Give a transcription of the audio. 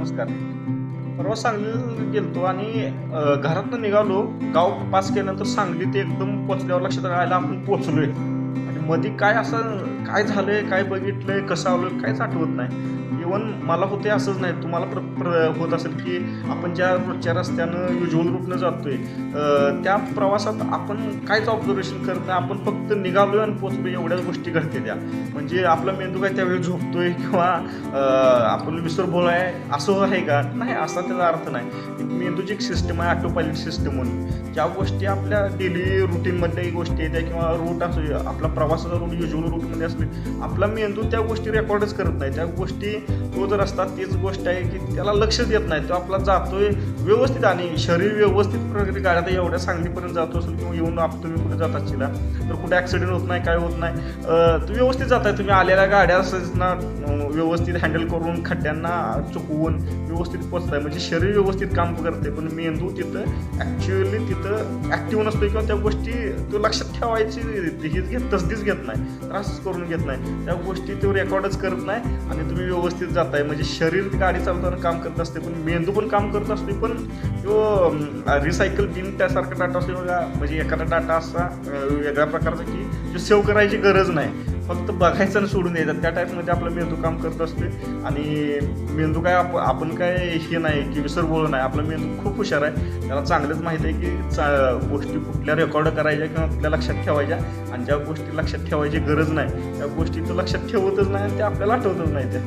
नमस्कार. परवा सांगलीला गेलतो आणि घरातनं निघालो. गाव पास केल्यानंतर सांगलीत एकदम पोहोचल्यावर लक्षात आलं आपण पोहोचलोय. आणि मध्ये काय असं काय झालंय, काय बघितलंय, कसं आलोय काहीच आठवत नाही. इव्हन मला होते असंच नाही, तुम्हाला होत असेल की आपण ज्या रोजच्या रस्त्यानं युज्युअल रूटनं जातोय त्या प्रवासात आपण काहीच ऑब्झर्वेशन करत नाही. आपण फक्त निघालोय आणि पोचलोय एवढ्याच गोष्टी घडते त्या. म्हणजे आपला मेंदू काय त्यावेळी झोपतोय किंवा आपण विसरभोळ आहे असं आहे का? नाही, असा त्याचा अर्थ नाही. मेंदूची एक सिस्टम आहे, ऑटो पायलट सिस्टम म्हणून. ज्या गोष्टी आपल्या डेली रुटीनमधल्या गोष्टी आहेत किंवा रूट असू, आपला प्रवासाचा रूट युज्युअल रूटमध्ये असले, आपला मेंदू त्या गोष्टी रेकॉर्डच करत नाही. त्या गोष्टी तो जर असतात तीच गोष्ट आहे की त्याला लक्ष देत नाही. तो आपला जातोय व्यवस्थित आणि शरीर व्यवस्थित प्रकारे गाड्या तर एवढ्या सांगलीपर्यंत जातो असेल किंवा येऊन तुम्ही कुठे जात असतील तर कुठे ॲक्सिडेंट होत नाही, काय होत नाही. तुम्ही व्यवस्थित जाताय. तुम्ही आलेल्या गाड्या ना व्यवस्थित हँडल करून खड्ड्यांना चुकवून व्यवस्थित पोचताय. म्हणजे शरीर व्यवस्थित काम करते, पण मेंदू तिथं ॲक्च्युअली तिथं ॲक्टिव्ह नसतो किंवा त्या गोष्टी तो लक्षात ठेवायची तसदीच घेत नाही, त्रासच करून घेत नाही. त्या गोष्टी तो रेकॉर्डच करत नाही आणि तुम्ही व्यवस्थित जाताय. म्हणजे शरीर गाडी चालवताना काम करत असते, पण मेंदू पण काम करत असते. पण तो रिसायकल बिन त्यासारखा डाटा असतो बघा. म्हणजे एखादा डाटा असा वेगळ्या प्रकारचा की जो सेव्ह करायची गरज नाही, फक्त बघायचं आणि सोडून द्यायचं. त्या टाईपमध्ये आपला मेंदू काम करत असते. आणि मेंदू काय आपण काय हे नाही की विसरभोळ नाही. आपला मेंदू खूप हुशार आहे. त्याला चांगलंच माहीत आहे की गोष्टी कुठल्या रेकॉर्ड करायच्या किंवा कुठल्या लक्षात ठेवायच्या, आणि ज्या गोष्टी लक्षात ठेवायची गरज नाही त्या गोष्टी तो लक्षात ठेवतच नाही आणि त्या आपल्याला आठवतच नाही त्या.